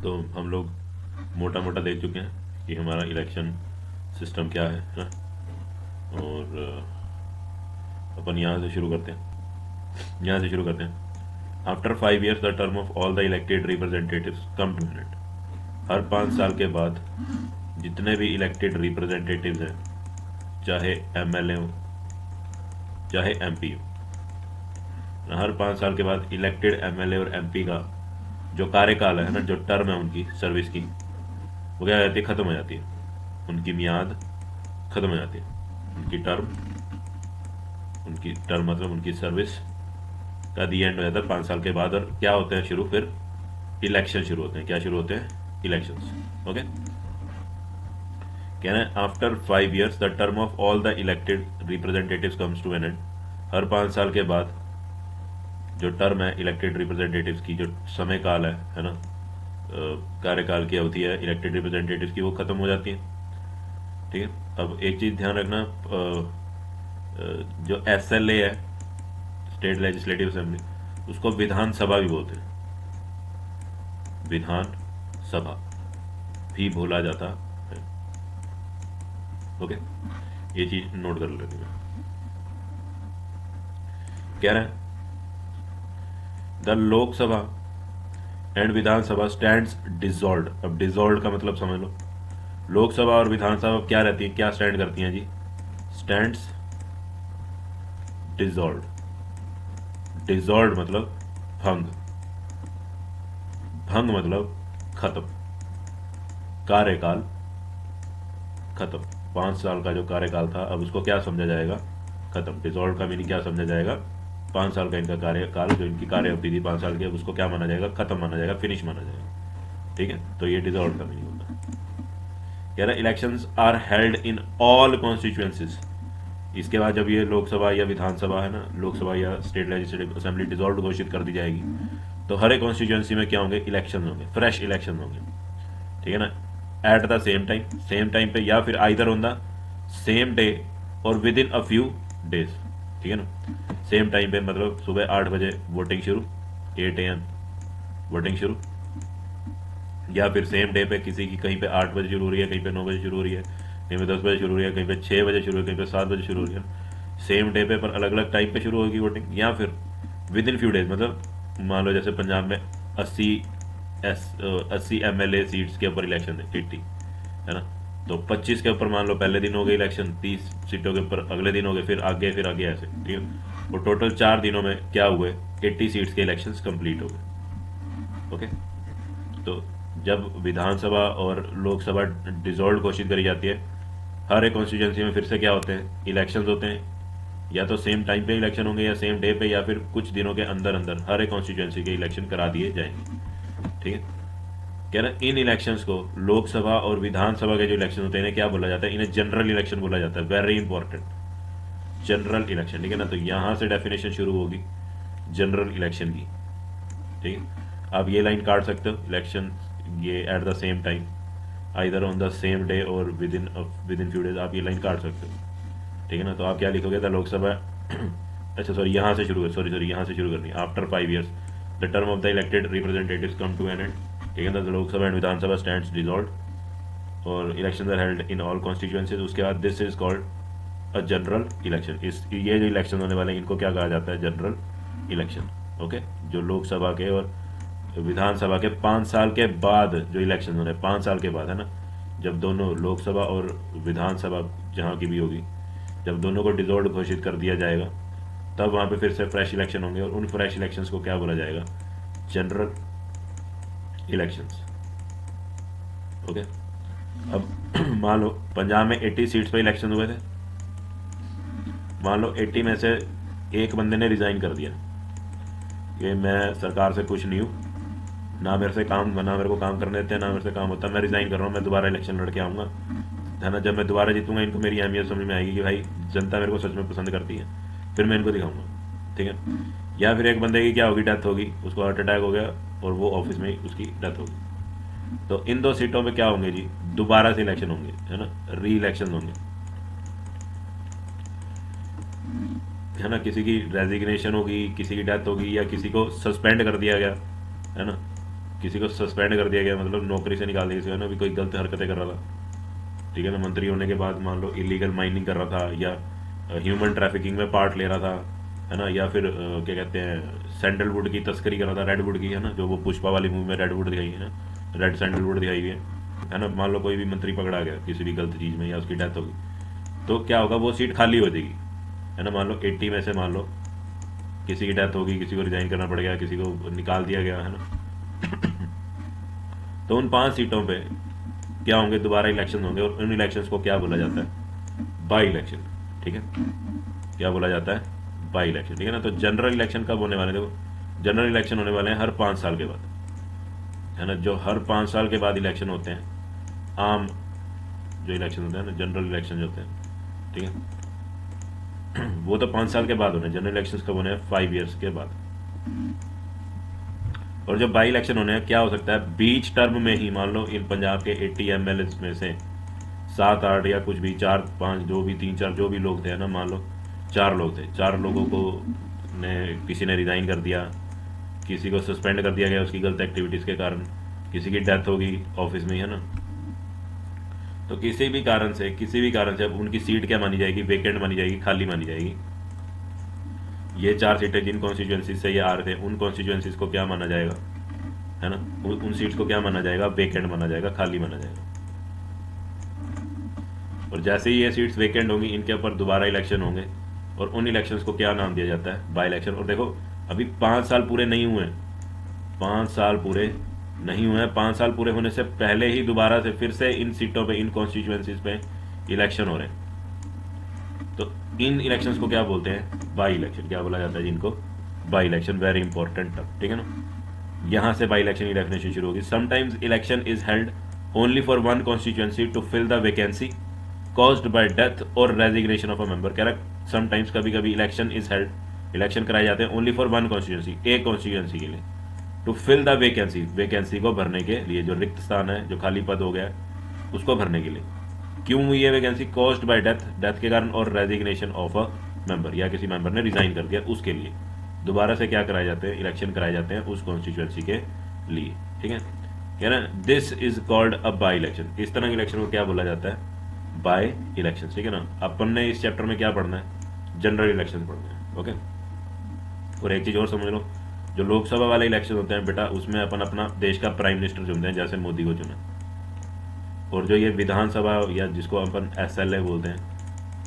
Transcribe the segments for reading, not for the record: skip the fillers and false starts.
तो हम लोग मोटा मोटा देख चुके हैं कि हमारा इलेक्शन सिस्टम क्या है ना। और अपन यहाँ से शुरू करते हैं। After 5 years the term of all the elected representatives come to an end. हर 5 साल के बाद जितने भी इलेक्टेड रिप्रेजेंटेटिव्स हैं, चाहे एमएलए हो चाहे एमपी हो, हर 5 साल के बाद इलेक्टेड एमएलए और एमपी का जो कार्यकाल है ना, जो टर्म है उनकी सर्विस की, वो क्या हो जाती है, खत्म हो जाती है। उनकी मियाद खत्म हो जाती है। उनकी टर्म मतलब उनकी सर्विस का दी एंड हो जाता है 5 साल के बाद। और क्या होते हैं शुरू, फिर इलेक्शन शुरू होते हैं। क्या शुरू होते हैं? इलेक्शंस। ओके, कहना है after 5 years the term of all the elected representatives comes to an end. हर 5 साल के बाद जो टर्म है इलेक्टेड रिप्रेजेंटेटिव्स की, जो समय काल है ना, कार्यकाल की अवधि है इलेक्टेड रिप्रेजेंटेटिव्स की, वो खत्म हो जाती है। ठीक है। अब एक चीज ध्यान रखना, जो एसएलए है, स्टेट लेजिस्लेटिव असेंबली, उसको विधानसभा भी बोलते हैं। विधान सभा भी बोला जाता है। ओके, ये चीज नोट कर लेते हैं। कह रहे हैं the Lok Sabha and Vidhan Sabha stands dissolved. अब डिसॉल्व्ड का मतलब समझ लो। लोकसभा और विधानसभा क्या रहती है, क्या स्टैंड करती हैं जी? Stands dissolved. डिसॉल्व्ड मतलब भंग, भंग मतलब खत्म, कार्यकाल खत्म। 5 साल का जो कार्यकाल था, अब उसको क्या समझा जाएगा? खत्म। डिसॉल्व का मीनिंग क्या समझा जाएगा? 5 साल का इनका कार्यकाल, जो इनकी कार्य अवधि थी 5 साल की, अब उसको क्या माना जाएगा? खत्म माना जाएगा, फिनिश माना जाएगा। ठीक है, तो ये डिसॉल्व का मीनिंग होता है। कह रहा elections are held in all constituencies. इसके बाद जब ये लोकसभा या विधानसभा है ना, लोकसभा या स्टेट लेजिस्लेटिव असेंबली डिसॉल्व घोषित कर दी जाएगी, तो हर एक कॉन्स्टिट्यूएंसी में क्या होंगे? इलेक्शन होंगे, फ्रेश इलेक्शन होंगे। ठीक है ना, एट द सेम टाइम पे, या फिर either on the same day और within a few days. ठीक है ना, सेम टाइम पे मतलब सुबह 8 बजे वोटिंग शुरू, 8 AM वोटिंग शुरू, या फिर सेम डे पे किसी की कहीं पे 8 बजे शुरू हो रही है, कहीं पे 9 बजे शुरू हो रही है, कहीं पे 10 बजे शुरू हो रही है, कहीं पे 6 बजे शुरू हो रही है, कहीं पे 7 बजे शुरू हो रही है। सेम डे पे पर अलग अलग टाइम पे शुरू होगी वोटिंग। या फिर विद इन फ्यू डेज, मतलब मान लो जैसे पंजाब में 80 एमएलए सीट्स के ऊपर इलेक्शन है, 80 है ना, तो 25 के ऊपर मान लो पहले दिन हो गए इलेक्शन, 30 सीटों के ऊपर अगले दिन हो गए, फिर आगे ऐसे। ठीक है, और टोटल 4 दिनों में क्या हुए? 80 सीट्स के इलेक्शन कंप्लीट हो गए। ओके, तो जब विधानसभा और लोकसभा डिसॉल्व घोषित करी जाती है, हर एक कॉन्स्टिट्यूंसी में फिर से क्या होते हैं? इलेक्शंस होते हैं। या तो सेम टाइम पे इलेक्शन होंगे, या सेम डे पे, या फिर कुछ दिनों के अंदर अंदर हर एक कॉन्स्टिट्यूंसी के इलेक्शन करा दिए जाएंगे। ठीक है, कह रहे इन इलेक्शंस को, लोकसभा और विधानसभा के जो इलेक्शन होते हैं, इन्हें क्या बोला जाता है? इन्हें जनरल इलेक्शन बोला जाता है। Very important, general election. ठीक है ना, तो यहां से डेफिनेशन शुरू होगी जनरल इलेक्शन की। ठीक है, आप ये लाइन काट सकते हो, इलेक्शन ये at the same time, either on the same day और विद इन फ्यू डेज, आप ये लाइन काट सकते हो। ठीक है ना, तो आप क्या लिखोगे? था लोकसभा अच्छा सॉरी, यहाँ से शुरू है, सॉरी यहाँ से शुरू करनी है। After 5 years the term of the elected representatives come to an end. ठीक है ना, तो Lok Sabha and Vidhan Sabha stands dissolve और election are held in all constituencies. उसके बाद this is called a general election. इस ये जो इलेक्शन होने वाले हैं, इनको क्या कहा जाता है? General election. ओके, जो लोकसभा के और विधानसभा के 5 साल के बाद जो इलेक्शन होने, 5 साल के बाद है ना, जब दोनों लोकसभा और विधानसभा जहाँ की भी होगी, जब दोनों को डिसॉल्व घोषित कर दिया जाएगा, तब वहां पे फिर से फ्रेश इलेक्शन होंगे। और उन फ्रेश इलेक्शंस को क्या बोला जाएगा? General elections. ओके, अब मान लो पंजाब में 80 सीट्स पे इलेक्शन हुए थे। मान लो 80 में से एक बंदे ने रिजाइन कर दिया कि मैं सरकार से खुश नहीं हूँ, ना मेरे को काम करने देते हैं, ना मेरे से काम होता, मैं रिजाइन कर रहा हूँ, मैं दोबारा इलेक्शन लड़के आऊंगा, है ना। जब मैं दोबारा जीतूंगा, इनको मेरी अहमियत समझ में आएगी कि भाई जनता मेरे को सच में पसंद करती है, फिर मैं इनको दिखाऊंगा। ठीक है, या फिर एक बंदे की क्या होगी? डेथ होगी, उसको हार्ट अटैक हो गया और वो ऑफिस में ही उसकी डेथ होगी। तो इन 2 सीटों में क्या होंगे जी? दोबारा से इलेक्शन होंगे, है ना, री इलेक्शन होंगे, है ना। किसी की रेजिग्नेशन होगी, किसी की डेथ होगी, या किसी को सस्पेंड कर दिया गया, है ना, किसी को सस्पेंड कर दिया गया, मतलब नौकरी से निकाल दिया किसी को, ना भी कोई गलत हरकतें कर रहा था, ठीक है ना, मंत्री होने के बाद मान लो इलीगल माइनिंग कर रहा था, या ह्यूमन ट्रैफिकिंग में पार्ट ले रहा था, है ना, या फिर क्या कहते हैं सैंडलवुड की तस्करी कर रहा था, रेडवुड की, है ना, जो वो पुष्पा वाली मूवी में रेडवुड दिखाई है ना, रेड सैंडलवुड दिखाई हुई है ना। मान लो कोई भी मंत्री पकड़ा गया किसी भी गलत चीज़ में या उसकी डेथ होगी, तो क्या होगा, वो सीट खाली हो जाएगी, है ना। मान लो 80 में से मान लो किसी की डेथ होगी, किसी को रिजाइन करना पड़ गया, किसी को निकाल दिया गया, है ना, तो उन 5 सीटों पे क्या होंगे, दोबारा इलेक्शन होंगे, और उन इलेक्शंस को क्या बोला जाता है, बाई इलेक्शन, ठीक है। क्या बोला जाता है, बाई इलेक्शन, ठीक है ना। तो जनरल इलेक्शन कब होने वाले, देखो जनरल इलेक्शन होने वाले हैं हर 5 साल के बाद, है ना। जो हर 5 साल के बाद इलेक्शन होते हैं, आम जो इलेक्शन होते हैं ना, जनरल इलेक्शन जो होते हैं, ठीक है, वो तो 5 साल के बाद होने हैं। जनरल इलेक्शन कब होने हैं, 5 ईयर्स के बाद। और जो बाई इलेक्शन होने हैं, क्या हो सकता है, बीच टर्म में ही, मान लो इन पंजाब के 80 MLA में से 7-8 या कुछ भी 4-5 जो भी 3-4 जो भी लोग थे, ना, मान लो 4 लोग थे, 4 लोगों को किसी ने रिजाइन कर दिया, किसी को सस्पेंड कर दिया गया उसकी गलत एक्टिविटीज के कारण, किसी की डेथ होगी ऑफिस में, है ना। तो किसी भी कारण से अब उनकी सीट क्या मानी जाएगी, वेकेंट मानी जाएगी, खाली मानी जाएगी। ये 4 सीटें जिन कॉन्स्टिट्यूएंसी से ये आ रहे थे, उन कॉन्स्टिट्यूएंसीज को क्या माना जाएगा, है ना, उन सीट्स को क्या माना जाएगा, वेकेंट माना जाएगा, खाली माना जाएगा। और जैसे ही ये सीट्स वेकेंट होंगी, इनके ऊपर दोबारा इलेक्शन होंगे, और उन इलेक्शंस को क्या नाम दिया जाता है, बाई इलेक्शन। और देखो अभी 5 साल पूरे नहीं हुए, 5 साल पूरे नहीं हुए हैं, 5 साल पूरे होने से पहले ही दोबारा से फिर से इन सीटों पे, इन कॉन्स्टिट्यूएंसीज पे इलेक्शन हो रहे हैं। तो इन इलेक्शंस को क्या बोलते हैं, बाई इलेक्शन। क्या बोला जाता है जिनको, by election. Very important term, ठीक है ना। यहां से बाई इलेक्शन की डेफिनेशन शुरू होगी। Sometimes election is held only for one constituency to fill the vacancy caused by death और रेजिग्नेशन ऑफ अ मेंबर। कह रहा समटाइम्स, कभी कभी इलेक्शन इज हेल्ड, इलेक्शन कराए जाते हैं ओनली फॉर वन कॉन्स्टिट्यूएंसी, एक कॉन्स्टिट्यूएंसी के लिए, to fill the vacancy, vacancy को भरने के लिए, जो रिक्त स्थान है, जो खाली पद हो गया है, उसको भरने के लिए। क्यों हुई है vacancy, caused by death, death के कारण, और रेजिग्नेशन ऑफ अ मेंबर, या किसी मेंबर ने रिजाइन कर दिया, उसके लिए दोबारा से क्या कराए जाते हैं, इलेक्शन कराए जाते हैं उस कॉन्स्टिट्यूएंसी के लिए, ठीक है। क्या ना, this is called a by election. इस तरह के इलेक्शन को क्या बोला जाता है, बाय इलेक्शन, ठीक है ना। अपन ने इस चैप्टर में क्या पढ़ना है, जनरल इलेक्शन पढ़ना है, ओके। और एक चीज और समझ लो, जो लोकसभा वाले इलेक्शन होते हैं बेटा, उसमें अपन अपना देश का प्राइम मिनिस्टर चुनते हैं, जैसे मोदी को चुना। और जो ये विधानसभा, या जिसको अपन SLA बोलते हैं,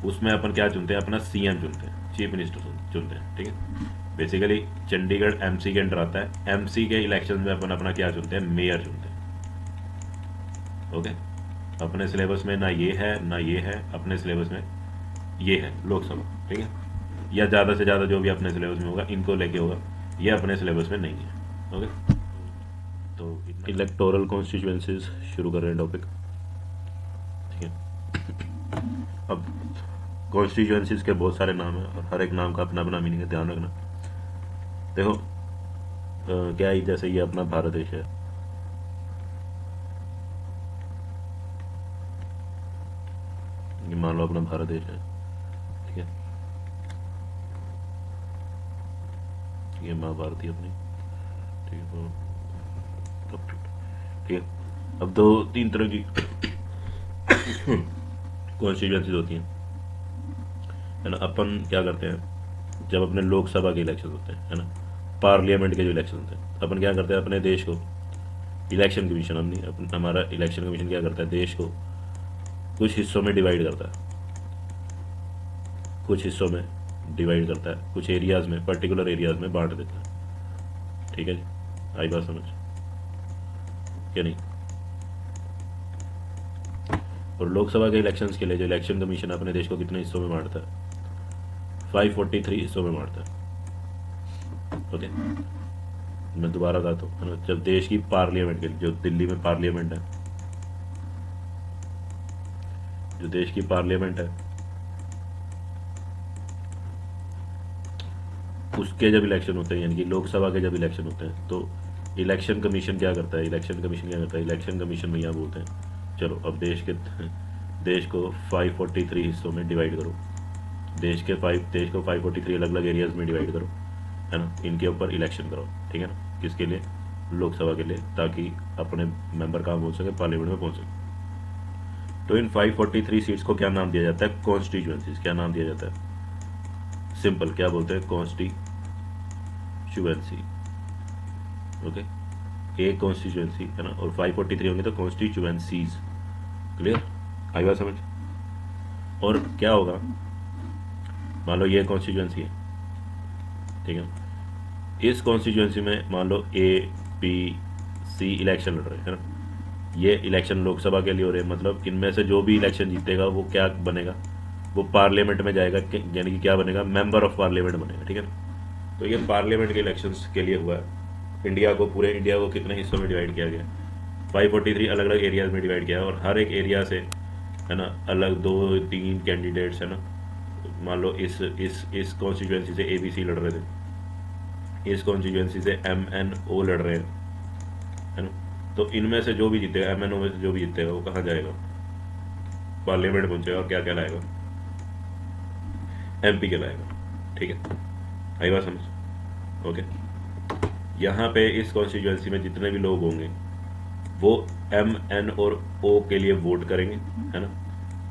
उसमें अपन क्या चुनते हैं, अपना CM चुनते हैं, चीफ मिनिस्टर चुनते हैं, ठीक है। बेसिकली चंडीगढ़ MC के अंडर आता है। MC के इलेक्शन में अपन अपना क्या चुनते हैं, मेयर चुनते हैं, ओके। अपने सिलेबस में ना ये है ना ये है, अपने सिलेबस में ये है लोकसभा, ठीक है, या ज़्यादा से ज़्यादा जो भी अपने सिलेबस में होगा इनको लेके होगा, ये अपने सिलेबस में नहीं है, ओके। तो इलेक्टोरल कॉन्स्टिट्यूएंसीज शुरू कर रहे हैं टॉपिक, ठीक है। अब कॉन्स्टिट्यूएंसीज के बहुत सारे नाम हैं, और हर एक नाम का अपना अपना मीनिंग है, ध्यान रखना। देखो क्या ही, जैसे ये अपना भारत देश है, ये मान लो अपना भारत देश है, ठीक है, ये माँ भारती अपनी, ठीक है, ठीक है। अब 2-3 तरह की कॉन्स्टिट्यूएंसीज होती हैं, है ना। अपन क्या करते हैं, जब अपने लोकसभा के इलेक्शन होते हैं, है ना, पार्लियामेंट के जो इलेक्शन होते हैं, अपन क्या करते हैं, अपने देश को इलेक्शन कमीशन, हमारा इलेक्शन कमीशन क्या करता है, देश को कुछ हिस्सों में डिवाइड करता है, कुछ हिस्सों में डिवाइड करता है, कुछ एरियाज में, पर्टिकुलर एरियाज में बांट देता है, ठीक है जी। आई बात समझ क्या नहीं। और लोकसभा के इलेक्शंस के लिए जो इलेक्शन कमीशन अपने देश को कितने हिस्सों में बांटता है, 543 हिस्सों में बांटता है, ओके। मैं दोबारा कहता हूँ, है ना, जब देश की पार्लियामेंट के लिए, जो दिल्ली में पार्लियामेंट है, जो देश की पार्लियामेंट है, उसके जब इलेक्शन होते हैं, यानी कि लोकसभा के जब इलेक्शन होते हैं, तो इलेक्शन कमीशन क्या करता है, इलेक्शन कमीशन में यहाँ बोलते हैं, चलो अब देश को 543 हिस्सों में डिवाइड करो, देश को 543 अलग अलग एरियाज में डिवाइड करो, है ना, इनके ऊपर इलेक्शन करो, ठीक है ना। किसके लिए, लोकसभा के लिए, ताकि अपने मेंबर कहाँ पहुंच सके, पार्लियामेंट में पहुंच सके। तो इन 543 सीट्स को क्या नाम दिया जाता है, कॉन्स्टिट्यूएंसीज। क्या नाम दिया जाता है, सिंपल क्या बोलते हैं, कॉन्स्टिट्यूएंसी। ओके, एक कॉन्स्टिट्यूएंसी है ना, और 543 होंगे तो कॉन्स्टिट्यूएंसीज। क्लियर, आई बात समझ। और क्या होगा, मान लो ये कॉन्स्टिट्यूएंसी है, ठीक है, इस कॉन्स्टिट्यूएंसी में मान लो APC इलेक्शन लड़ रहे हैं, है ना, ये इलेक्शन लोकसभा के लिए हो रहे हैं, मतलब इनमें से जो भी इलेक्शन जीतेगा वो क्या बनेगा, वो पार्लियामेंट में जाएगा, यानी कि क्या बनेगा, मेंबर ऑफ पार्लियामेंट बनेगा, ठीक है ना। तो ये पार्लियामेंट के इलेक्शंस के लिए हुआ है। इंडिया को, पूरे इंडिया को कितने हिस्सों में डिवाइड किया गया, 543 अलग अलग एरियाज में डिवाइड किया है, और हर एक एरिया से, है ना, अलग 2-3 कैंडिडेट्स, है ना। मान लो इस कॉन्स्टिट्यूएंसी से ABC लड़ रहे थे, इस कॉन्स्टिट्यूएंसी से MNO लड़ रहे हैं, है ना। तो इनमें से जो भी जीतेगा, MNO में से जो भी जीतेगा, वो कहाँ जाएगा, पार्लियामेंट पहुंचेगा, और क्या क्या लाएगा, MP के लाएगा, ठीक है, आई बात समझ। ओके, यहाँ पे इस कॉन्स्टिट्यूएंसी में जितने भी लोग होंगे वो MN और O के लिए वोट करेंगे, है ना,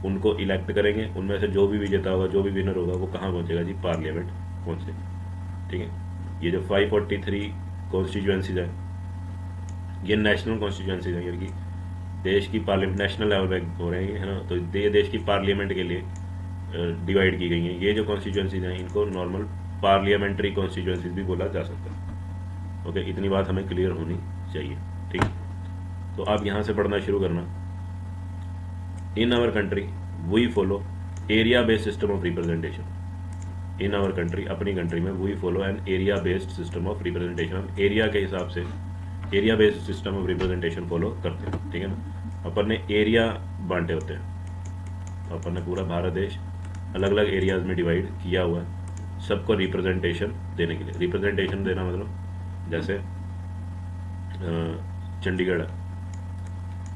उनको इलेक्ट करेंगे, उनमें से जो भी विजेता होगा, जो भी विनर होगा, वो कहाँ पहुंचेगा जी, पार्लियामेंट पहुंचेगा, ठीक है। ये जो 543 कॉन्स्टिट्यूएंसीज है, ये नेशनल कॉन्स्टिट्यूएंसीज है, यानी कि देश की पार्लियामेंट, नेशनल लेवल पे हो रहे हैं, है ना। तो ये देश की पार्लियामेंट के लिए डिवाइड की गई हैं। ये जो कॉन्स्टिट्यूएंसीज हैं, इनको नॉर्मल पार्लियामेंट्री कॉन्स्टिट्यूएंसीज भी बोला जा सकता है। ओके, इतनी बात हमें क्लियर होनी चाहिए, ठीक। तो आप यहाँ से पढ़ना शुरू करना। In our country we follow area based system of representation. In our country, अपनी कंट्री में, we follow an area based system of representation. हम एरिया के हिसाब से area based system of representation follow करते हैं, ठीक है ना। अपन ने एरिया बांटे होते हैं, अपन ने पूरा भारत देश अलग अलग एरियाज में डिवाइड किया हुआ है, सबको रिप्रेजेंटेशन देने के लिए। रिप्रेजेंटेशन देना मतलब जैसे चंडीगढ़ है,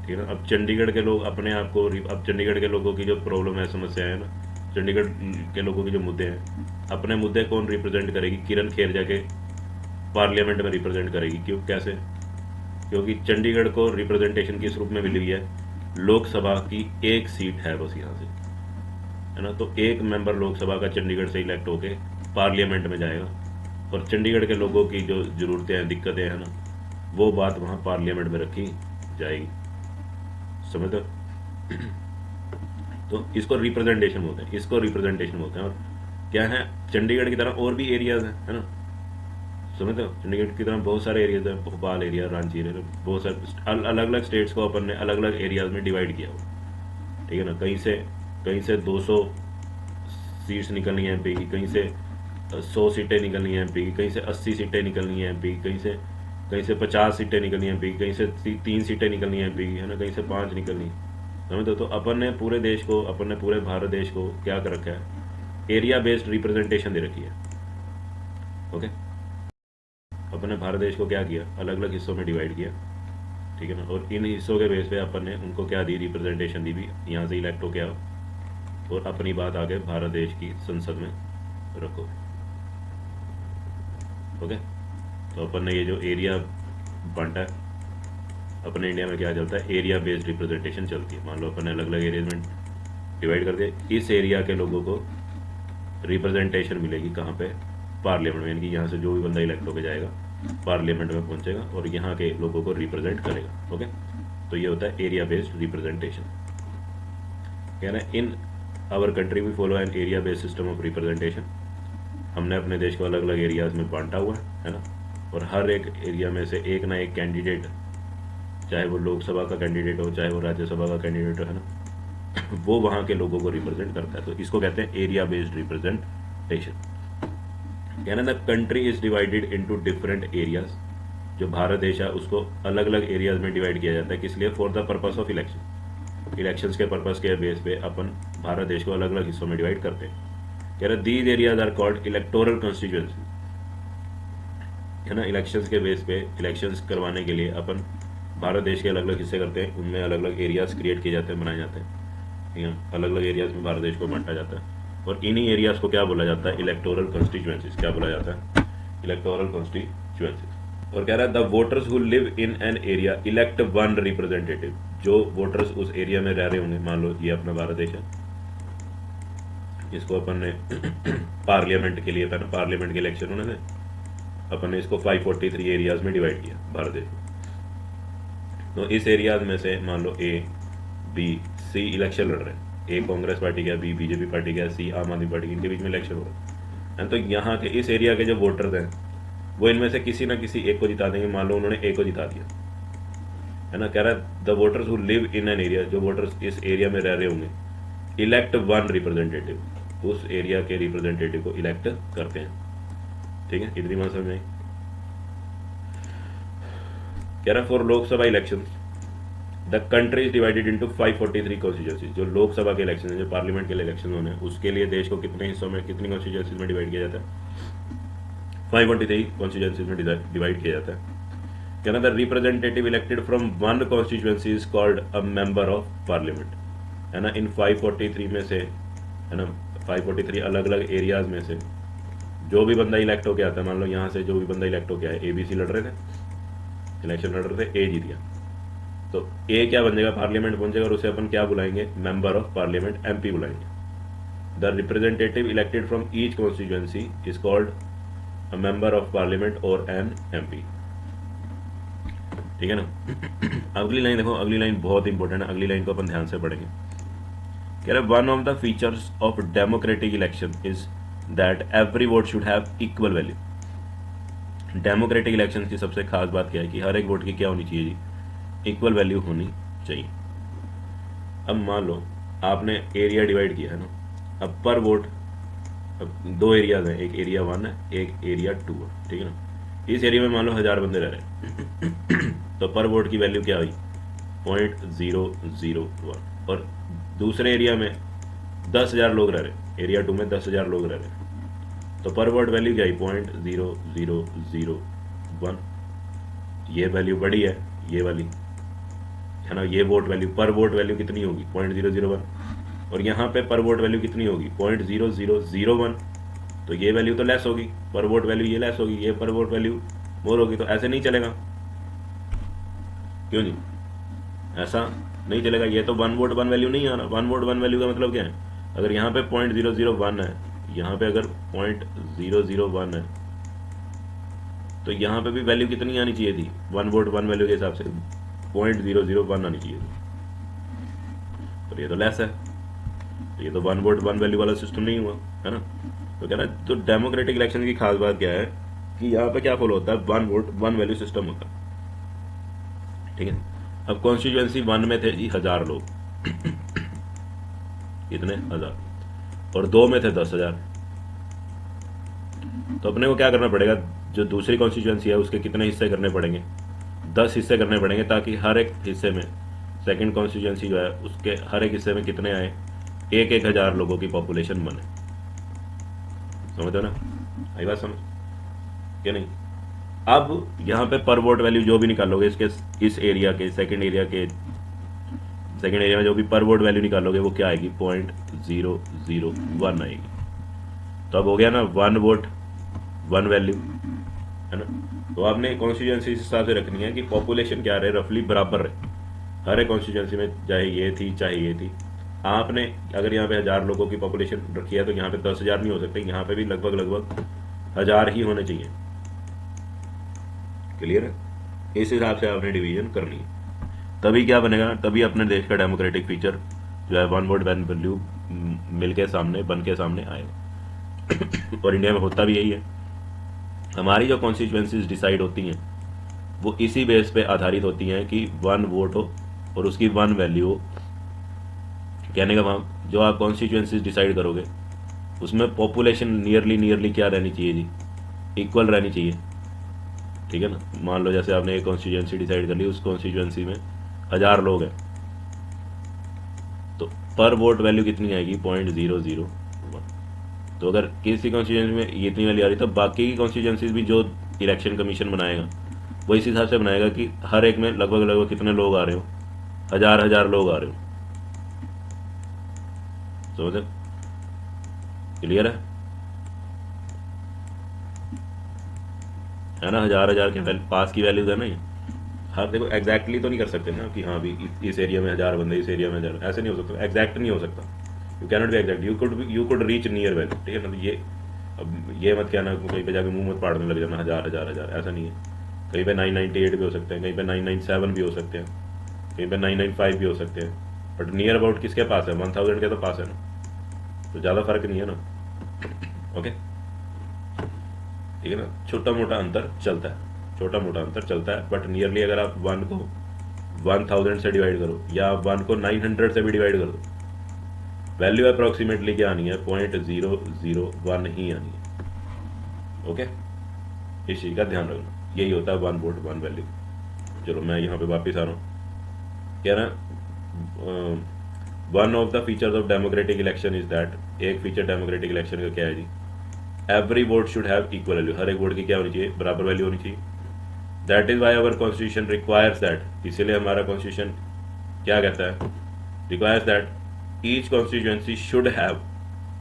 ठीक है ना। अब चंडीगढ़ के लोग अपने आप को, अब चंडीगढ़ के लोगों की जो प्रॉब्लम है, समस्या है ना, चंडीगढ़ के लोगों के जो मुद्दे हैं, अपने मुद्दे कौन रिप्रेजेंट करेगी, किरण खेर जाके पार्लियामेंट में रिप्रेजेंट करेगी। क्यों, कैसे, क्योंकि चंडीगढ़ को रिप्रेजेंटेशन किस रूप में मिली हुई है, लोकसभा की एक सीट है बस यहाँ से, है ना। तो एक मेंबर लोकसभा का चंडीगढ़ से इलेक्ट होके पार्लियामेंट में जाएगा, और चंडीगढ़ के लोगों की जो जरूरतें हैं, दिक्कतें हैं ना, वो बात वहां पार्लियामेंट में रखी जाएगी, समझ दो। तो इसको रिप्रेजेंटेशन बोलते हैं, इसको रिप्रेजेंटेशन बोलते हैं। और क्या है, चंडीगढ़ की तरह और भी एरियाज हैं, है ना, समझते हो। चंडीगढ़ की तरह बहुत सारे एरियाज हैं, भोपाल एरिया, रांची एरिया, बहुत सारे अलग अलग स्टेट्स को अपन ने अलग अलग एरियाज में डिवाइड किया हुआ, ठीक है ना। कहीं से 200 सीट्स निकलनी है MP की, कहीं से 100 सीटें निकलनी है MP की, कहीं से 80 सीटें निकलनी है MP की, कहीं से 50 सीटें निकलनी है MP की, कहीं से 3 सीटें निकलनी है MP की, है ना, कहीं से 5 निकलनी, समझते हो। तो अपन ने पूरे देश को, अपन ने पूरे भारत देश को क्या कर रखा है, एरिया बेस्ड रिप्रेजेंटेशन दे रखी है। ओके, अपन ने भारत देश को क्या किया, अलग अलग हिस्सों में डिवाइड किया, ठीक है ना। और इन हिस्सों के बेस पे अपन ने उनको क्या दी, रिप्रेजेंटेशन दी, भी यहाँ से इलेक्ट हो क्या, और अपनी बात आगे भारत देश की संसद में रखो। ओके, तो अपन ने ये जो एरिया बांटा है, अपने इंडिया में क्या चलता है, एरिया बेस्ड रिप्रेजेंटेशन चलती है। मान लो अपन ने अलग अलग एरिया में डिवाइड कर दिया, इस एरिया के लोगों को रिप्रेजेंटेशन मिलेगी कहाँ पे, पार्लियामेंट में, यानी कि यहाँ से जो भी बंदा इलेक्ट होकर जाएगा पार्लियामेंट में पहुंचेगा और यहाँ के लोगों को रिप्रेजेंट करेगा। ओके, तो ये होता है एरिया बेस्ड रिप्रेजेंटेशन। क्या ना, in our country we follow an area based system of representation. हमने अपने देश को अलग अलग एरियाज में बांटा हुआ है ना, और हर एक एरिया में से एक ना एक कैंडिडेट, चाहे वो लोकसभा का कैंडिडेट हो, चाहे वो राज्यसभा का कैंडिडेट हो, है ना, वो वहां के लोगों को रिप्रेजेंट करता है। तो इसको कहते हैं एरिया बेस्ड रिप्रेजेंटेशन। कहना the country is divided into different areas. जो भारत देश है उसको अलग अलग एरियाज में डिवाइड किया जाता है, किस लिए, for the purpose of election. Elections के पर्पस के बेस पे अपन भारत देश को अलग अलग हिस्सों में डिवाइड करते हैं। कह रहे these areas are called electoral constituency, है ना। इलेक्शंस के बेस पे इलेक्शंस करवाने के लिए अपन भारत देश के अलग अलग हिस्से करते हैं, उनमें अलग अलग एरियाज क्रिएट किए जाते हैं, बनाए जाते हैं, ठीक है। अलग अलग एरियाज में भारत देश को बांटा जाता है, और इन्हीं एरियाज को क्या बोला जाता है, इलेक्टोरल कॉन्स्टिट्यूएंसीज। क्या बोला जाता है, इलेक्टोरल कॉन्स्टिट्यूएंसीज। और कह रहा है the voters who live in an area elect one representative. जो वोटर्स उस एरिया में रह रहे होंगे, मान लो ये अपना भारत देश है, इसको अपन ने पार्लियामेंट के लिए पहले पार्लियामेंट के इलेक्शन होने थे, अपन ने इसको 543 एरियाज में डिवाइड किया भारत देश में। तो इस एरियाज में से मान लो ए बी सी इलेक्शन लड़ रहे हैं, ए कांग्रेस पार्टी का, बी बीजेपी पार्टी का, सी आम आदमी पार्टी, इनके बीच में इलेक्शन हो रहा है। तो यहाँ के इस एरिया के जो वोटर्स हैं वो इनमें से किसी ना किसी एक को जिता देंगे। मान लो उन्होंने ए को जिता दिया, है ना। कह रहा है the voters who live in an area, जो वोटर्स इस एरिया में रह रहे होंगे, इलेक्ट वन रिप्रेजेंटेटिव, उस एरिया के रिप्रेजेंटेटिव को इलेक्ट करते हैं। ठीक है, इतनी बात समझ में आई। कह रहा for Lok Sabha election the country is divided into 543 constituency. जो लोकसभा के इलेक्शन है, जो पार्लियामेंट के लिए इलेक्शन होने हैं, उसके लिए देश को कितने हिस्सों में, कितनी कॉन्स्टिट्यूंसीज में डिवाइड किया जाता है? 543 कॉन्स्टिट्यूंसीज में डिवाइड किया जाता है। कहना the representative elected from one constituency is called a member of parliament, है ना। इन 543 में से, है ना, 543 अलग अलग एरियाज में से जो भी बंदा इलेक्ट होके आता है, मान लो यहाँ से जो भी बंदा इलेक्ट होके आया, ABC लड़ रहे थे, इलेक्शन लड़ रहे थे, ए जीत गया, तो ए क्या बन जाएगा, पार्लियामेंट पहुंचेगा, और उसे अपन क्या बुलाएंगे, मेंबर ऑफ पार्लियामेंट, MP बुलाएंगे। The representative elected from each constituency is called a member of parliament और एन MP। ठीक है ना। अगली लाइन देखो, अगली लाइन बहुत इंपॉर्टेंट है, अगली लाइन को अपन ध्यान से पढ़ेंगे। कह रहे one of the features of democratic election is that every vote should have equal value. Democratic election की सबसे खास बात क्या है कि हर एक वोट की क्या होनी चाहिए जी, इक्वल वैल्यू होनी चाहिए। अब मान लो आपने एरिया डिवाइड किया है ना, अब पर वोट, अब दो एरियाज हैं, एक एरिया 1 है, एक एरिया 2 है, ठीक है ना। इस एरिया में मान लो 1000 बंदे रह रहे हैं तो पर वोट की वैल्यू क्या हुई, 0.001। और दूसरे एरिया में 10,000 लोग रह रहे हैं, एरिया 2 में 10,000 लोग रह रहे हैं, तो पर वोट वैल्यू क्या है, 0.0001। ये वैल्यू बड़ी है, ये वाली, है ना। ये वोट वैल्यू, पर वोट वैल्यू कितनी होगी, 0.001, और यहाँ पे पर वोट वैल्यू कितनी होगी, 0.0001। तो ये वैल्यू तो लेस होगी, पर वोट वैल्यू ये लेस होगी, ये पर वोट वैल्यू मोर होगी। तो ऐसे नहीं चलेगा, क्यों नहीं, ऐसा नहीं चलेगा। ये तो वन वोट वन वैल्यू नहीं आ रहा। वन वोट वन वैल्यू का मतलब क्या है, अगर यहाँ पे 0.001 है, यहाँ पे अगर 0.001 है, तो यहाँ पे भी वैल्यू कितनी आनी चाहिए थी, वन वोट वन वैल्यू के हिसाब से 0.001 आनी चाहिए थी। पर ये तो लेस है, तो ये तो वन वोट वन वैल्यू वाला सिस्टम नहीं हुआ, है ना। तो क्या ना, तो डेमोक्रेटिक इलेक्शन की खास बात क्या है कि यहाँ पे क्या फॉलो होता है, one vote one value system होता है। ठीक है। अब कॉन्स्टिट्यूएंसी 1 में थे जी 1000 लोग कितने 1000, और 2 में थे 10,000। तो अपने को क्या करना पड़ेगा, जो दूसरी कॉन्स्टिट्यूएंसी है उसके कितने हिस्से करने पड़ेंगे, 10 हिस्से करने पड़ेंगे, ताकि हर एक हिस्से में, सेकंड कॉन्स्टिट्यूएंसी जो है उसके हर एक हिस्से में कितने आए, 1,000 लोगों की पॉपुलेशन बने। समझो ना, आई बात समझ क्या नहीं। अब यहाँ पे पर वोट वैल्यू जो भी निकालोगे इसके, इस एरिया के सेकंड एरिया में जो भी पर वोट वैल्यू निकालोगे वो क्या आएगी, 0.001 आएगी। तो अब हो गया ना, वन वोट वन वैल्यू, है ना। तो आपने कॉन्स्टिट्यूएंसी इस हिसाब से रखनी है कि पॉपुलेशन क्या रहे, रफली बराबर रहे हर एक कॉन्स्टिट्यूएंसी में, चाहे ये थी चाहे ये थी। आपने अगर यहाँ पे 1000 लोगों की पॉपुलेशन रखी है तो यहाँ पे 10,000 नहीं हो सकते, यहाँ पे भी लगभग 1000 ही होने चाहिए। क्लियर है, इस हिसाब से आपने डिवीजन करनी है, तभी क्या बनेगा, तभी अपने देश का डेमोक्रेटिक फीचर जो है वन वोट वन वैल्यू मिल के सामने, बन के सामने आएगा। और इंडिया में होता भी यही है। हमारी जो कॉन्स्टिट्यूएंसीज डिसाइड होती हैं वो इसी बेस पे आधारित होती हैं कि वन वोट हो और उसकी वन वैल्यू हो। कहने का भाव, जो आप कॉन्स्टिट्यूएंसीज डिसाइड करोगे उसमें पॉपुलेशन नियरली क्या रहनी चाहिए जी, इक्वल रहनी चाहिए। ठीक है ना। मान लो जैसे आपने एक कॉन्स्टिट्यूएंसी डिसाइड कर ली, उस कॉन्स्टिट्यूएंसी में 1000 लोग हैं, तो पर वोट वैल्यू कितनी आएगी, 0.001। तो अगर किसी कॉन्स्टिट्यूएंसी में ये इतनी वैल्यू आ रही, तो बाकी की कॉन्स्टिट्यूएंसीज भी जो इलेक्शन कमीशन बनाएगा वो इस हिसाब से बनाएगा कि हर एक में लगभग कितने लोग आ रहे हो, 1000 लोग आ रहे हो। समझे, क्लियर है। है ना, हजार हजार के पास की वैल्यूज है ना ये। हाँ देखो एग्जैक्टली तो नहीं कर सकते ना कि हाँ भी इस एरिया में 1000 बंदे, इस एरिया में 1000, ऐसे नहीं हो सकता, एग्जैक्ट नहीं हो सकता। You cannot be exact, you could reach near value, ठीक है ना। तो ये अब ये मत कहना कहीं पे जाके मुंह मत फाड़ने लग जाना हजार हजार हजार, ऐसा नहीं है। कहीं पे 998 भी हो सकते हैं, कहीं पे 997 भी हो सकते हैं, कहीं पे 995 भी हो सकते हैं, बट नियर अबाउट किसके पास है, 1000 के तो पास है ना, तो ज़्यादा फर्क नहीं है ना। ओके ठीक है ना, छोटा मोटा अंतर चलता है, छोटा मोटा अंतर चलता है, बट नियरली अगर आप 1 को 1000 से डिवाइड करो या 1 को 900 से भी डिवाइड कर दो, वैल्यू अप्रोक्सीमेटली क्या आनी है, 0.001 ही आनी है। ओके इस चीज़ का ध्यान रखना, यही होता है 1 वोट 1 वैल्यू। चलो मैं यहाँ पे वापस आ रहा हूँ, कह रहा one of the features of democratic election is that, एक फीचर डेमोक्रेटिक इलेक्शन का क्या है जी, every vote should have equal value, हर एक वोट की क्या होनी चाहिए, बराबर वैल्यू होनी चाहिए। That is why our constitution requires that, इसीलिए हमारा कॉन्स्टिट्यूशन क्या कहता है, requires that each constituency should have,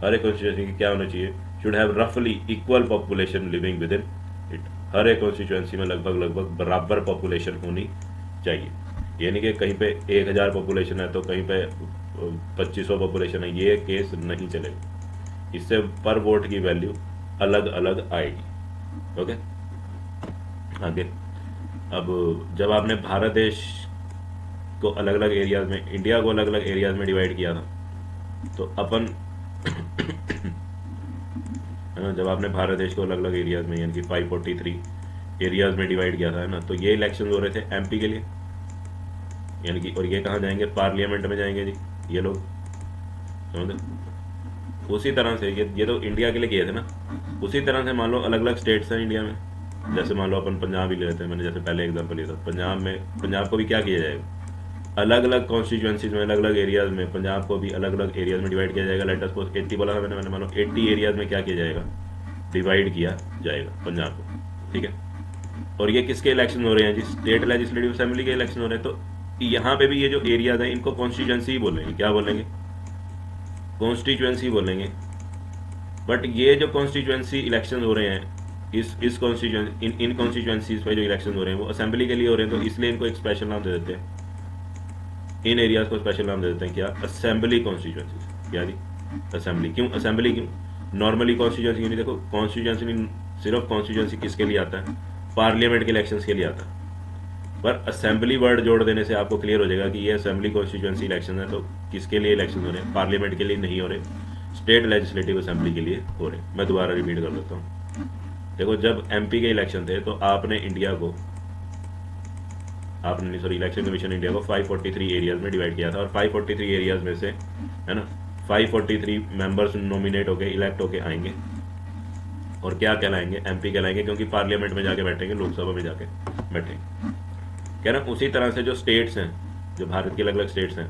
हर एक कॉन्स्टिट्यूएंसी की क्या होना चाहिए, शुड हैव रफली equal population living within it, हर एक कॉन्स्टिट्यूएंसी में लगभग लगभग बराबर पॉपुलेशन होनी चाहिए। यानी कि कहीं पे 1000 पॉपुलेशन है तो कहीं पे 2500 पॉपुलेशन है, ये केस नहीं चलेगा, इससे पर वोट की वैल्यू अलग अलग आएगी। ओके आगे, अब जब आपने भारत देश को अलग अलग एरियाज में, इंडिया को अलग अलग एरियाज में डिवाइड किया था, तो अपन है ना, जब आपने भारत देश को अलग अलग एरियाज में यानी कि 543 एरियाज में डिवाइड किया था, है ना, तो ये इलेक्शन हो रहे थे एमपी के लिए, यानी कि, और ये कहाँ जाएंगे, पार्लियामेंट में जाएंगे जी ये लोग, समझे। उसी तरह से ये तो इंडिया के लिए किए थे ना, उसी तरह से मान लो अलग अलग स्टेट्स हैं इंडिया में, जैसे मान लो अपन पंजाब ही ले लेते हैं, मैंने जैसे पहले एग्जांपल लिया था, पंजाब में, पंजाब को भी क्या किया जाएगा, अलग अलग कॉन्स्टिट्यूएंसीज में, अलग अलग एरियाज में पंजाब को भी अलग अलग एरियाज में डिवाइड किया जाएगा। लेट अस सपोज 80 बोला था मैंने मान लो 80 एरियाज में क्या किया जाएगा, डिवाइड किया जाएगा पंजाब को, ठीक है। और ये किसके इलेक्शन हो रहे हैं जी, स्टेट लेजिस्लेटिव असेंबली के इलेक्शन हो रहे हैं। तो यहाँ पे भी ये जो एरियाज हैं इनको कॉन्स्टिट्यूएंसी ही बोलेंगे, क्या बोलेंगे, कॉन्स्टिट्यूएंसी बोलेंगे। बट ये जो कॉन्स्टिट्यूएंसी इलेक्शन हो रहे हैं, इस कॉन्स्टिट्यूएंसी इन कॉन्स्टिट्यूएंसीज पे जो इलेक्शन हो रहे हैं वो असेंबली के लिए हो रहे हैं, तो इसलिए इनको एक स्पेशल नाम दे देते हैं, इन एरियाज को स्पेशल नाम दे देते हैं क्या, असेंबली कॉन्स्टिट्यूएंसी। क्या जी, असेंबली। क्यों असेंबली, क्यों, नॉर्मली कॉन्स्टिट्यूएंसी क्यों नहीं, देखो कॉन्स्टिट्यूएंसी सिर्फ कॉन्स्टिट्यूएंसी किसके लिए आता है, पार्लियामेंट के इलेक्शन के लिए आता है, पर असेंबली वर्ड जोड़ देने से आपको क्लियर हो जाएगा कि ये असेंबली कॉन्स्टिट्यूएंसी इलेक्शन है, तो किसके लिए इलेक्शन हो रहे हैं, पार्लियामेंट के लिए नहीं हो रहे, स्टेट लेजिस्लेटिव असेंबली के लिए हो रहे। मैं दोबारा रिपीट कर देता हूँ, देखो जब एमपी के इलेक्शन थे तो आपने इंडिया को, आपने सॉरी इलेक्शन कमीशन इंडिया को 543 एरियाज में डिवाइड किया था, और 543 एरियाज में से, है ना, 543 मेंबर्स नॉमिनेट होके इलेक्ट होके आएंगे, और क्या कहलाएंगे, एमपी कहलाएंगे, क्योंकि पार्लियामेंट में जाके बैठेंगे, लोकसभा में जाके बैठेंगे। कह रहा उसी तरह से जो स्टेट्स हैं, जो भारत के अलग अलग स्टेट्स हैं,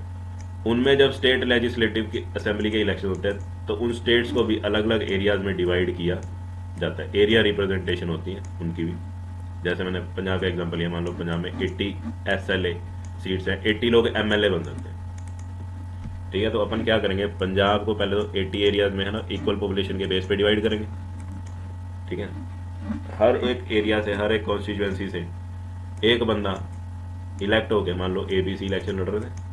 उनमें जब स्टेट लेजिस्लेटिव की असेंबली के इलेक्शन होते हैं तो उन स्टेट्स को भी अलग अलग एरियाज में डिवाइड किया जाता है, एरिया रिप्रेजेंटेशन होती है उनकी भी। जैसे मैंने पंजाब का एग्जांपल लिया, मान लो पंजाब में 80 SLA सीट्स हैं, 80 लोग MLA बन सकते हैं, ठीक है। तो अपन क्या करेंगे, पंजाब को पहले तो 80 एरियाज में, है ना, इक्वल पॉपुलेशन के बेस पे डिवाइड करेंगे, ठीक है। हर एक एरिया से, हर एक कॉन्स्टिट्यूएंसी से एक बंदा इलेक्ट हो गया, मान लो ABC इलेक्शन लड़ रहे थे,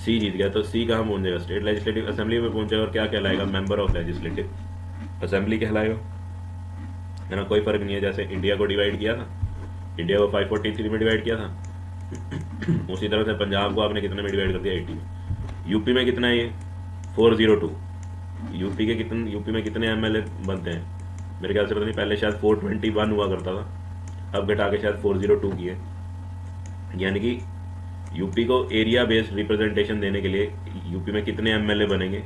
C जीत गया, तो C कहाँ पहुंच जाएगा, स्टेट लेजिस्लेटिव असेंबली में पहुंच जाएगा, और क्या कहलाएगा, मेंबर ऑफ लेजिस्लेटिव असेंबली कहलाएगा, है ना। कोई फर्क नहीं है, जैसे इंडिया को डिवाइड किया था, इंडिया को 543 में डिवाइड किया था, उसी तरह से पंजाब को आपने कितने में डिवाइड कर दिया, 80 में। यूपी में कितना है ये, 402, यूपी में कितने MLA बनते हैं, मेरे ख्याल से पता नहीं, पहले शायद 421 हुआ करता था, अब घटा के शायद 402 की है। यानी कि यूपी को एरिया बेस्ड रिप्रेजेंटेशन देने के लिए यूपी में कितने MLA बनेंगे,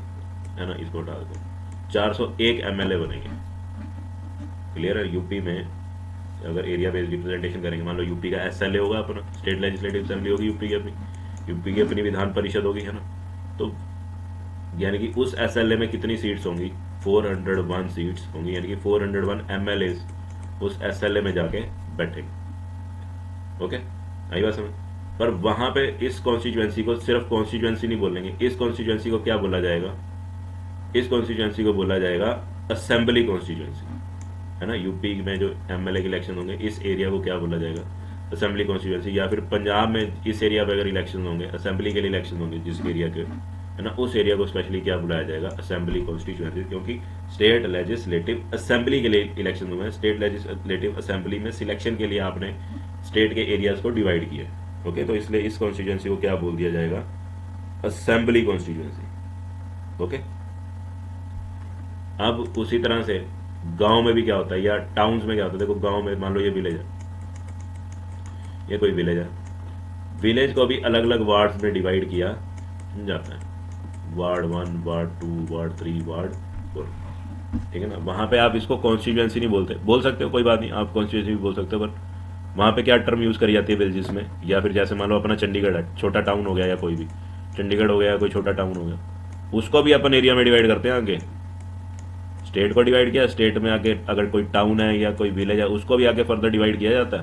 है ना, इसको हटा दो, 401 MLA बनेंगे, क्लियर है। यूपी में अगर एरिया बेस्ड रिप्रेजेंटेशन करेंगे, मान लो यूपी का SLA होगा अपना, स्टेट लेजिस्लेटिव असेंबली होगी यूपी की अपनी विधान परिषद होगी, है ना, तो यानी कि उस SLA में कितनी सीट्स होंगी, 401 सीट्स होंगी, यानी कि 401 MLAs उस SLA में जाके बैठेंगे। ओके आई बात समझ। पर वहां पे इस कॉन्स्टिट्यूएंसी को सिर्फ कॉन्स्टिट्यूएंसी नहीं बोलेंगे, इस कॉन्स्टिट्यूएंसी को क्या बोला जाएगा, इस कॉन्स्टिट्यूएंसी को बोला जाएगा असेंबली कॉन्स्टिट्यूएंसी, है ना, यूपी में जो एमएलए के इलेक्शन होंगे इस एरिया को क्या बोला जाएगा, असेंबली कॉन्स्टिट्यूंसी। या फिर पंजाब में इस एरिया पे अगर इलेक्शन होंगे, असेंबली के लिए इलेक्शन होंगे जिस एरिया के, है ना, उस एरिया को स्पेशली क्या बुलाया जाएगा, असेंबली कॉन्स्टिट्यूंसी। क्योंकि स्टेट लेजिस्लेटिव असेंबली के लिए इलेक्शन हुए हैं, स्टेट लेजिस्लेटिव असेंबली में सिलेक्शन के लिए आपने स्टेट के एरियाज को डिवाइड किया। ओके, तो इसलिए इस कॉन्स्टिट्यूंसी को क्या बोल दिया जाएगा, असेंबली कॉन्स्टिट्यूंसी। ओके, अब उसी तरह से गांव में भी क्या होता है या टाउन्स में क्या होता है, देखो गांव में मान लो ये विलेज है, ये कोई विलेज है, विलेज को भी अलग अलग वार्ड्स में डिवाइड किया जाता है, वार्ड 1, वार्ड 2, वार्ड 3, वार्ड 4, ठीक है ना। वहां पे आप इसको कॉन्स्टिट्यूएंसी नहीं बोलते, बोल सकते हो कोई बात नहीं, आप कॉन्स्टिट्यूएंसी भी बोल सकते हो, पर वहां पे क्या टर्म यूज करी जाती है विलेजेस में, या फिर जैसे मान लो अपना चंडीगढ़ है, छोटा टाउन हो गया, या कोई भी चंडीगढ़ हो गया, कोई छोटा टाउन हो गया, उसको भी अपन एरिया में डिवाइड करते हैं। आगे स्टेट को डिवाइड किया, स्टेट में आगे अगर कोई टाउन है या कोई विलेज है उसको भी आगे फर्दर डिवाइड किया जाता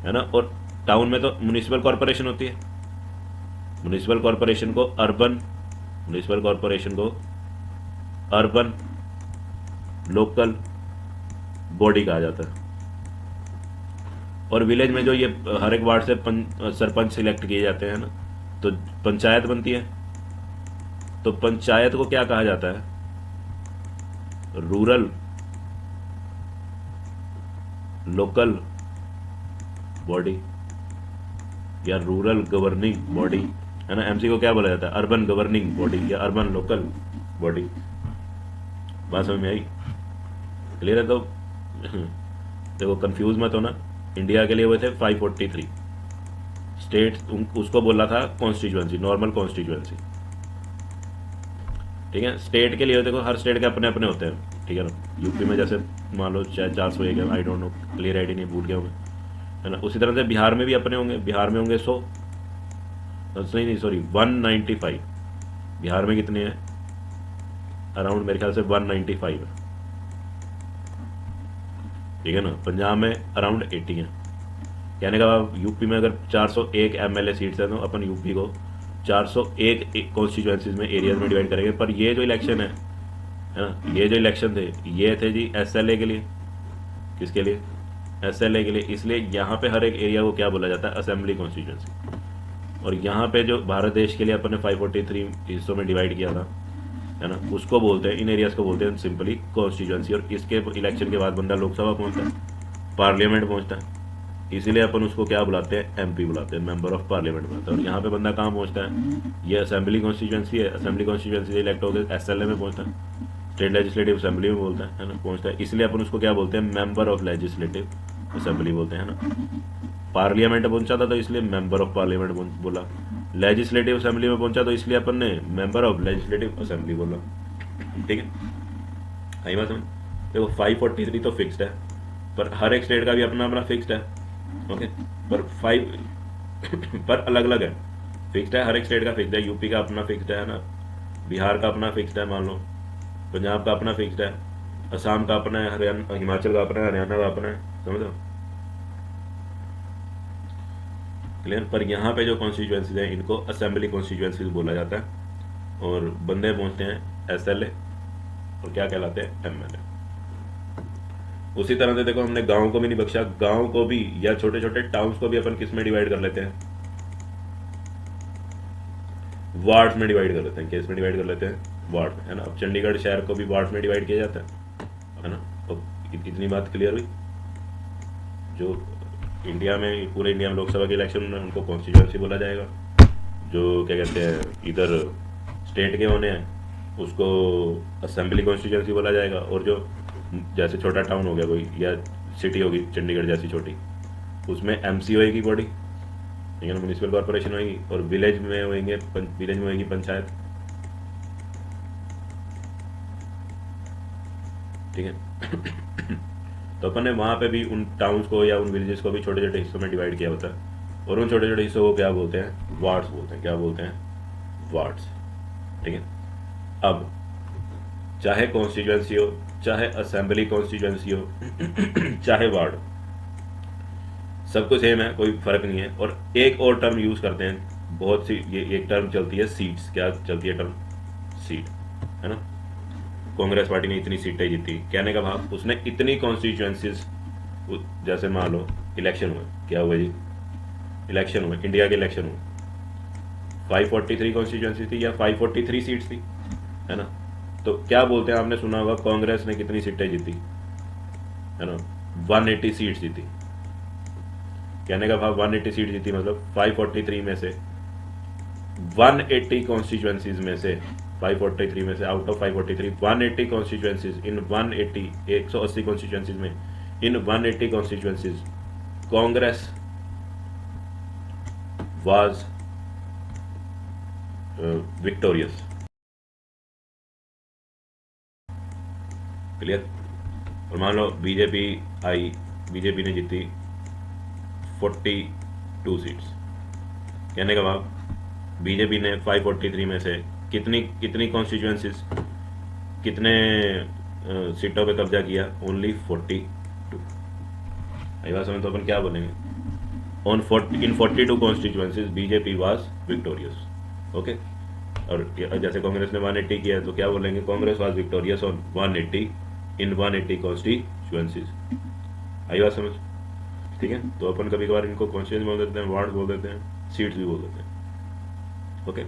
है ना। और टाउन में तो म्युनिसिपल कॉर्पोरेशन होती है, म्युनिसिपल कॉर्पोरेशन को अर्बन लोकल बॉडी कहा जाता है। और विलेज में जो ये हर एक वार्ड से सरपंच सिलेक्ट किए जाते हैं ना, तो पंचायत बनती है। तो पंचायत को क्या कहा जाता है, रूरल लोकल बॉडी या रूरल गवर्निंग बॉडी, है ना। एमसी को क्या बोला जाता है, अर्बन गवर्निंग बॉडी या अर्बन लोकल बॉडी। बात समझ में आई, क्लियर है। तो देखो कंफ्यूज मत होना, इंडिया के लिए हुए थे 543 स्टेट, उसको बोला था कॉन्स्टिट्यूएंसी, नॉर्मल कॉन्स्टिट्यूएंसी, ठीक है। स्टेट के लिए देखो हर स्टेट के अपने अपने होते हैं, ठीक है ना। यूपी में जैसे मान लो शायद 401 है, I don't know, clear ID नहीं, भूल गया हूँ, है ना। उसी तरह से बिहार में भी अपने होंगे, बिहार में होंगे 100, नहीं सॉरी 195, बिहार में कितने हैं, अराउंड मेरे ख्याल से 195 है, ठीक है ना। पंजाब में अराउंड 80 है। कहने का यूपी में अगर 401 एमएलए सीट्स है तो अपन यूपी को 401 कॉन्स्टिट्यूएंसीज में, एरियाज में डिवाइड करेंगे। पर ये जो इलेक्शन है ना, ये जो इलेक्शन थे ये थे जी एसएलए के लिए, किसके लिए, एसएलए के लिए। इसलिए यहाँ पे हर एक एरिया को क्या बोला जाता है, असेंबली कॉन्स्टिट्यूएंसी। और यहाँ पे जो भारत देश के लिए अपन ने 543 हिस्सों में डिवाइड किया था, है ना, उसको बोलते हैं, इन एरियाज को बोलते हैं सिंपली कॉन्स्टिट्यूएंसी। और इसके इलेक्शन के बाद बंदा लोकसभा पहुंचता है, पार्लियामेंट पहुंचता है, इसीलिए अपन उसको क्या बुलाते हैं, एमपी बुलाते हैं, मेंबर ऑफ पार्लियामेंट बुलाते हैं। और यहाँ पे बंदा कहाँ पहुंचता है, ये असेंबली कॉन्स्टिट्यूएंसी है, असेंबली कॉन्स्टिट्यूएंसी से इलेक्ट हो गए एसएलए में पहुंचता है, स्टेट लेजिस्लेटिव असेंबली में बोलता है ना, पहुंचता है। इसलिए अपन उसको क्या बोलते हैं, मेंबर ऑफ लेजिस्लेटिव असेंबली बोलते हैं ना। पार्लियामेंट पहुंचा था तो इसलिए मेंबर ऑफ पार्लियामेंट बोला, लेजिस्लेटिव असेंबली में पहुंचा तो इसलिए अपन ने मेंबर ऑफ लेजिस्लेटिव असेंबली बोला, ठीक है। आई बात समझ। देखो 543 तो फिक्स्ड है, पर हर एक स्टेट का भी अपना अपना फिक्स्ड है, ओके। पर 5 पर अलग अलग है, फिक्स्ड है, हर एक स्टेट का फिक्स्ड है। यूपी का अपना फिक्स्ड है ना, बिहार का अपना फिक्स्ड है, मान लो पंजाब का अपना फिक्स्ड है, असम का अपना है, हरियाणा हिमाचल का अपना है, हरियाणा का अपना है, समझो क्लियर। पर यहाँ पे जो कॉन्स्टिट्यूएंसीज हैं इनको असेंबली कॉन्स्टिट्यूएंसीज बोला जाता है। और बंदे पहुंचते हैं एसएलए और क्या कहलाते हैं, एमएलए। उसी तरह से देखो हमने गांव को भी नहीं बख्शा, गांव को भी या छोटे छोटे टाउन्स को भी अपन किस में डिवाइड कर लेते हैं, वार्ड्स में डिवाइड कर लेते हैं। किस में डिवाइड कर लेते हैं, वार्ड में, है ना। अब चंडीगढ़ शहर को भी वार्ड में डिवाइड किया जाता है ना। तो इतनी बात क्लियर हुई। जो इंडिया में, पूरे इंडिया में लोकसभा के इलेक्शन में उनको कॉन्स्टिट्यूएंसी बोला जाएगा। जो क्या कहते हैं इधर स्टेट के होने हैं उसको असेंबली कॉन्स्टिट्यूएंसी बोला जाएगा। और जो जैसे छोटा टाउन हो गया कोई, या सिटी होगी चंडीगढ़ जैसी छोटी, उसमें एमसी होएगी बॉडी, ठीक है ना, म्युनिसिपल कॉर्पोरेशन होएगी। और विलेज में होएगी पंचायत, ठीक है। तो अपन ने वहां पे भी उन टाउन्स को या उन विलेजेस को भी छोटे छोटे हिस्सों में डिवाइड किया होता है। और उन छोटे छोटे हिस्सों को क्या बोलते हैं, वार्ड्स बोलते हैं। क्या बोलते हैं, वार्ड्स, ठीक है। अब चाहे कॉन्स्टिट्यूएंसी हो, चाहे असेंबली कॉन्स्टिट्यूएंसी हो, चाहे वार्ड, सबको सेम है, कोई फर्क नहीं है। और एक और टर्म यूज करते हैं, बहुत सी, ये एक टर्म चलती है सीट्स। क्या चलती है टर्म, सीट, है ना। कांग्रेस पार्टी ने इतनी सीटें जीती, कहने का भाव उसने इतनी कॉन्स्टिट्यूएंसीज, जैसे मान लो इलेक्शन हुए, क्या हुआ जी, इलेक्शन हुए, इंडिया के इलेक्शन हुए, 543 कॉन्स्टिट्यूएंसी थी या 543 सीट्स थी, है ना। तो क्या बोलते हैं, आपने सुना होगा कांग्रेस ने कितनी सीटें जीती, है ना, 180 सीट्स जीती। कहने का भाव 180 सीट जीती मतलब 543 में से 180 कॉन्स्टिट्यूएंसीज में से 543 में से out of 543 180 constituencies in 180 180 constituencies में इन 180 constituencies Congress was victorious. Clear. और मान लो बीजेपी आई, बीजेपी ने जीती 42 सीट्स। कहने का भाव बीजेपी ने 543 में से कितनी कितनी कॉन्स्टिट्यूएंसीज, कितने सीटों पे कब्जा किया, ओनली 42। आई बात समझ। तो अपन क्या बोलेंगे, in 42 constituencies BJP was victorious. Okay. और जैसे कांग्रेस ने 180 किया तो क्या बोलेंगे, Congress was victorious on 180 in 180 constituencies. आई बात समझ। ठीक है। तो अपन कभी कभार इनको कॉन्स्टिट्यूएंसी बोल देते हैं, वार्ड बोल देते हैं, सीट्स भी बोल देते हैं। ओके।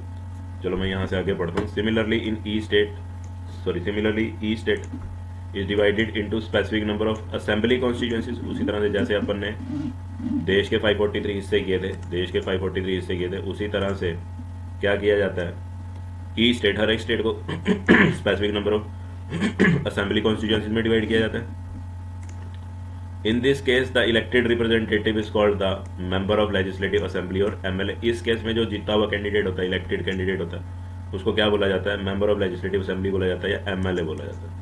चलो मैं यहाँ से आगे पढ़ता हूँ। Similarly E state is divided into specific number of assembly constituencies. उसी तरह से जैसे अपन ने देश के 543 हिस्से किए थे, उसी तरह से क्या किया जाता है, ई स्टेट, हर एक स्टेट को specific number of assembly constituencies में डिवाइड किया जाता है। In this case the elected representative is called the member of legislative assembly और एमएलए। इस केस में जो जीता हुआ कैंडिडेट होता है, इलेक्टेड कैंडिडेट होता है, उसको क्या बोला जाता है, मेंबर ऑफ लेजिस्लेटिव असेंबली बोला जाता है या एमएलए बोला जाता है।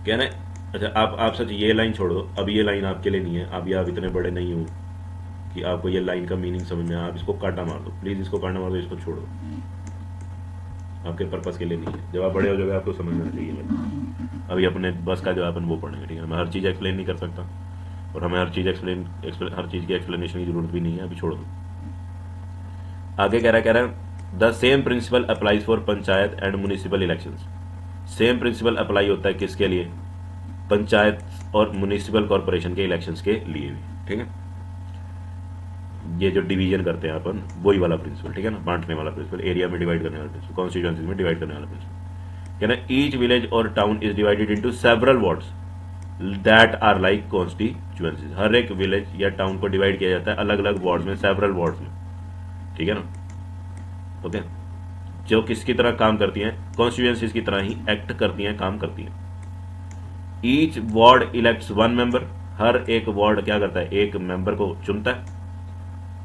क्या ना। अच्छा, आप सच ये लाइन छोड़ो, अब ये लाइन आपके लिए नहीं है, अभी आप इतने बड़े नहीं हो कि आपको ये लाइन का मीनिंग समझ में, आप इसको काटा मार दो प्लीज, इसको काटा मार दो, इसको छोड़ो, आपके पर्पस के लिए नहीं है। जब आप बड़े हो जाओगे आपको समझना चाहिए। अभी अपने बस का जो अपन वो पढ़ेंगे, ठीक है। मैं हर चीज़ एक्सप्लेन नहीं कर सकता और हमें हर चीज़ हर चीज़ की एक्सप्लेनेशन की जरूरत भी नहीं है, अभी छोड़ दो। आगे कह रहा है the same principle applies for panchayat and municipal elections. Same principle apply होता है किसके लिए, पंचायत और म्युनिसिपल कॉर्पोरेशन के इलेक्शंस के लिए भी, ठीक है। ये जो डिवीजन करते हैं अपन, वही वाला प्रिंसिपल, ठीक है ना, बांटने वाला प्रिंसिपल, एरिया में डिवाइड करने वाला प्रिंसिपल, कॉन्स्टिट्यूएंसी में डिवाइड करने वाला प्रिंसिपल। कहना ईच विलेज और town is divided into several wards that are like constituencies. हर एक विलेज या टाउन को डिवाइड किया जाता है अलग अलग वार्ड्स में, सेवरल वार्ड्स में, ठीक है ना। ओके। जो किसकी तरह काम करती हैं, कॉन्स्टिट्यूएंसीज की तरह ही एक्ट करती हैं, काम करती हैं। Each ward elects one member. हर एक वार्ड क्या करता है, एक मेंबर को चुनता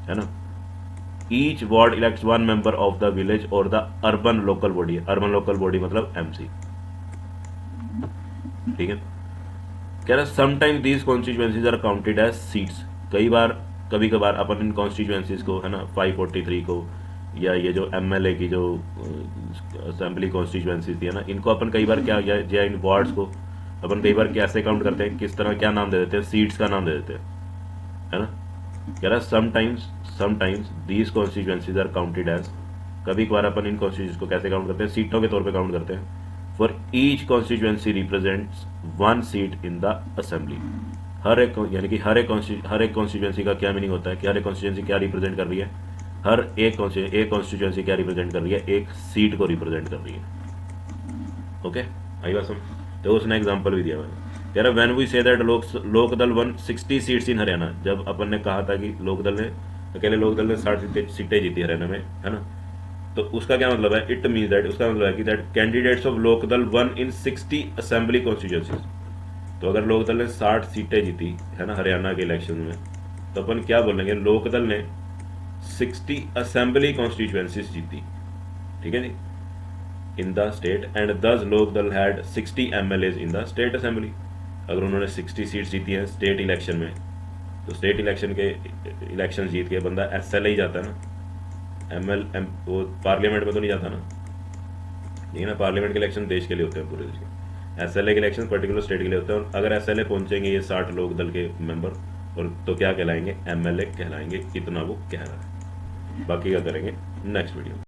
है ना। Each ward elects one member of the village और the urban local body. Urban local body मतलब एमसी, ठीक है। कह रहा sometimes these constituencies are counted as seats. कभी कभार अपन इन कॉन्स्टिट्यूएंसीज को, है ना, 543 को या ये जो एमएलए की जो असेंबली कॉन्स्टिट्यूएंसीज थी, है ना, इनको अपन कई बार क्या किया, इन वार्ड्स को अपन कई बार कैसे काउंट करते हैं, किस तरह, क्या नाम दे देते हैं, सीट्स का नाम दे देते हैं, है ना। कह रहा sometimes these constituencies are counted as. कभी कभार अपन इन कॉन्स्टिट्यूएंसीज को कैसे काउंट करते हैं, सीटों के तौर पे काउंट करते हैं। For each constituency represents one seat in the assembly. हर एक, यानी कि हर एक कॉन्स्टिट्यूएंसी का क्या मीनिंग होता है कि हर एक कॉन्स्टिट्यूएंसी क्या रिप्रेजेंट कर रही है, हर एक कॉन्स्टिट्यूएंसी क्या रिप्रेजेंट कर रही है, एक सीट को रिप्रेजेंट कर रही है। ओके, आई बात समझ। तो उसने एग्जांपल भी दिया मैंने, कह रहा when we say that Lokdal won 60 seats in Haryana. जब अपन ने कहा था कि अकेले लोकदल ने 60 सीटें जीती हरियाणा में, है ना, तो उसका क्या मतलब है, इट मीन्स दैट, उसका मतलब है कि that candidates of Lokdal won in 60 assembly constituencies. तो अगर लोकदल ने 60 सीटें जीती, है ना, हरियाणा के इलेक्शन में, तो अपन क्या बोलेंगे, लोकदल ने 60 असेंबली कॉन्स्टिट्यूएंसीज जीती, ठीक है जी, in the state, and thus Lokdal had 60 MLAs in the state assembly. अगर उन्होंने 60 सीट्स जीती हैं स्टेट इलेक्शन में, तो स्टेट इलेक्शन जीत के बंदा एसएलए ही जाता है ना, वो पार्लियामेंट में तो नहीं जाता ना, ठीक है ना। पार्लियामेंट के इलेक्शन देश के लिए होते हैं, पूरे देश के। एसएलए के इलेक्शन पर्टिकुलर स्टेट के लिए होते हैं। और अगर एसएलए पहुंचेंगे ये 60 लोकदल के मेंबर, और तो क्या कहलाएंगे, एमएलए कहलाएंगे। इतना वो कह रहा है, बाकी का करेंगे नेक्स्ट वीडियो।